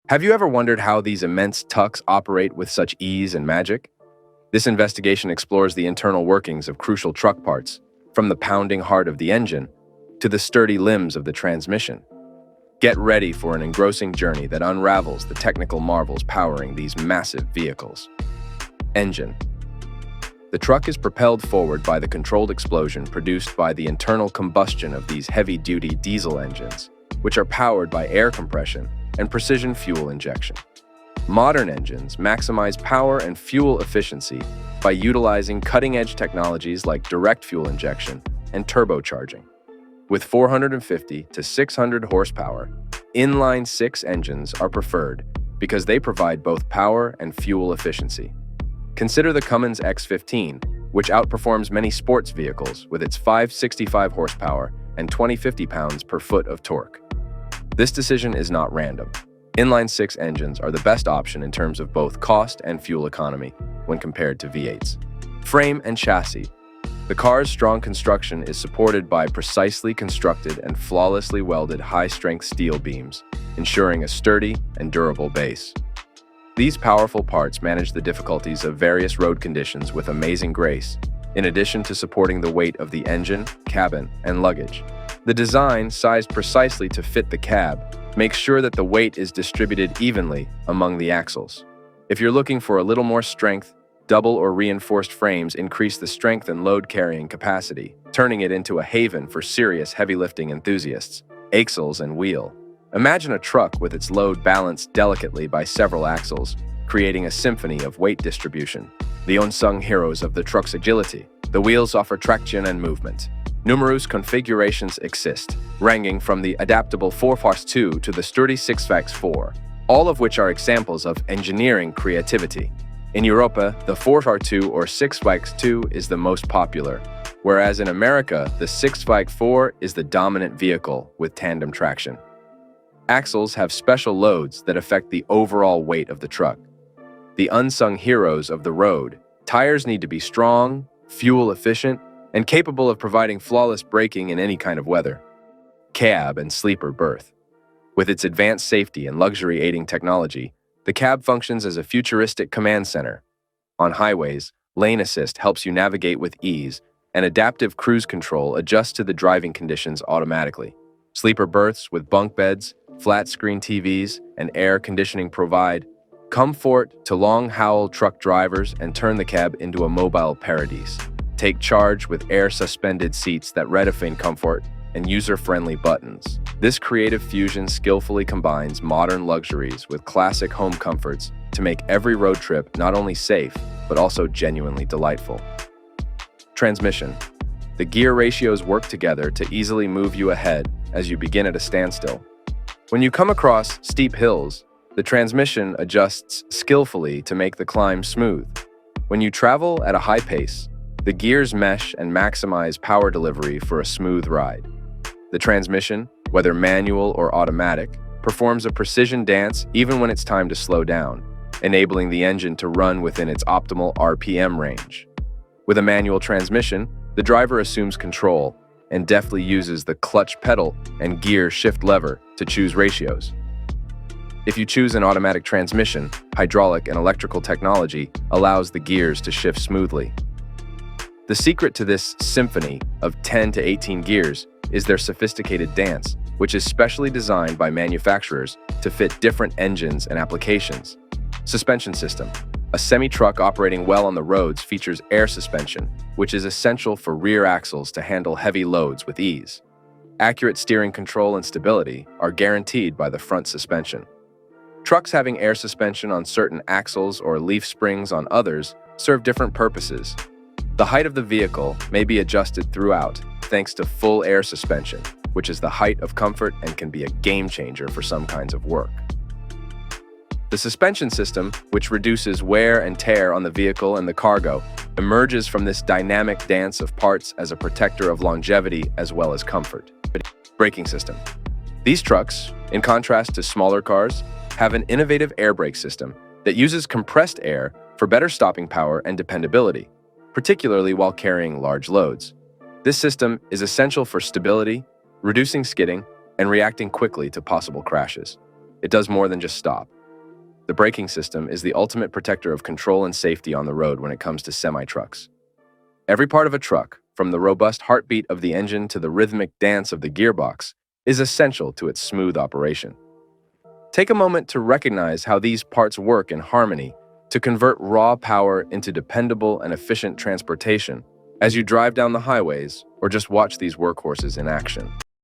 Have you ever wondered how these immense tucks operate with such ease and magic? This investigation explores the internal workings of crucial truck parts, from the pounding heart of the engine to the sturdy limbs of the transmission. Get ready for an engrossing journey that unravels the technical marvels powering these massive vehicles. Engine. The truck is propelled forward by the controlled explosion produced by the internal combustion of these heavy-duty diesel engines, which are powered by air compression and precision fuel injection. Modern engines maximize power and fuel efficiency by utilizing cutting-edge technologies like direct fuel injection and turbocharging. With 450 to 600 horsepower, inline-six engines are preferred because they provide both power and fuel efficiency. Consider the Cummins X15, which outperforms many sports vehicles with its 565 horsepower and 2050 pounds per foot of torque. This decision is not random. Inline-six engines are the best option in terms of both cost and fuel economy when compared to V8s. Frame and chassis. The car's strong construction is supported by precisely constructed and flawlessly welded high-strength steel beams, ensuring a sturdy and durable base. These powerful parts manage the difficulties of various road conditions with amazing grace, in addition to supporting the weight of the engine, cabin, and luggage. The design, sized precisely to fit the cab, makes sure that the weight is distributed evenly among the axles. If you're looking for a little more strength, double or reinforced frames increase the strength and load-carrying capacity, turning it into a haven for serious heavy-lifting enthusiasts. Axles and wheel. Imagine a truck with its load balanced delicately by several axles, creating a symphony of weight distribution. The unsung heroes of the truck's agility. The wheels offer traction and movement. Numerous configurations exist, ranging from the adaptable 4x2 to the sturdy 6x4, all of which are examples of engineering creativity. In Europe, the 4x2 or 6x2 is the most popular, whereas in America, the 6x4 is the dominant vehicle with tandem traction. Axles have special loads that affect the overall weight of the truck. The unsung heroes of the road. Tires need to be strong, fuel efficient, and capable of providing flawless braking in any kind of weather. Cab and sleeper berth. With its advanced safety and luxury aiding technology, the cab functions as a futuristic command center. On highways, lane assist helps you navigate with ease, and adaptive cruise control adjusts to the driving conditions automatically. Sleeper berths with bunk beds, flat-screen TVs, and air conditioning provide comfort to long-haul truck drivers and turn the cab into a mobile paradise. Take charge with air-suspended seats that redefine comfort and user-friendly buttons. This creative fusion skillfully combines modern luxuries with classic home comforts to make every road trip not only safe, but also genuinely delightful. Transmission. The gear ratios work together to easily move you ahead as you begin at a standstill. When you come across steep hills, the transmission adjusts skillfully to make the climb smooth. When you travel at a high pace, the gears mesh and maximize power delivery for a smooth ride. The transmission, whether manual or automatic, performs a precision dance even when it's time to slow down, enabling the engine to run within its optimal RPM range. With a manual transmission, the driver assumes control and deftly uses the clutch pedal and gear shift lever to choose ratios. If you choose an automatic transmission, hydraulic and electrical technology allows the gears to shift smoothly. The secret to this symphony of 10 to 18 gears is their sophisticated dance, which is specially designed by manufacturers to fit different engines and applications. Suspension system. A semi-truck operating well on the roads features air suspension, which is essential for rear axles to handle heavy loads with ease. Accurate steering control and stability are guaranteed by the front suspension. Trucks having air suspension on certain axles or leaf springs on others serve different purposes. The height of the vehicle may be adjusted throughout thanks to full air suspension, which is the height of comfort and can be a game changer for some kinds of work. The suspension system, which reduces wear and tear on the vehicle and the cargo, emerges from this dynamic dance of parts as a protector of longevity as well as comfort. Braking system. These trucks, in contrast to smaller cars, have an innovative air brake system that uses compressed air for better stopping power and dependability, particularly while carrying large loads. This system is essential for stability, reducing skidding, and reacting quickly to possible crashes. It does more than just stop. The braking system is the ultimate protector of control and safety on the road when it comes to semi-trucks. Every part of a truck, from the robust heartbeat of the engine to the rhythmic dance of the gearbox, is essential to its smooth operation. Take a moment to recognize how these parts work in harmony to convert raw power into dependable and efficient transportation as you drive down the highways or just watch these workhorses in action.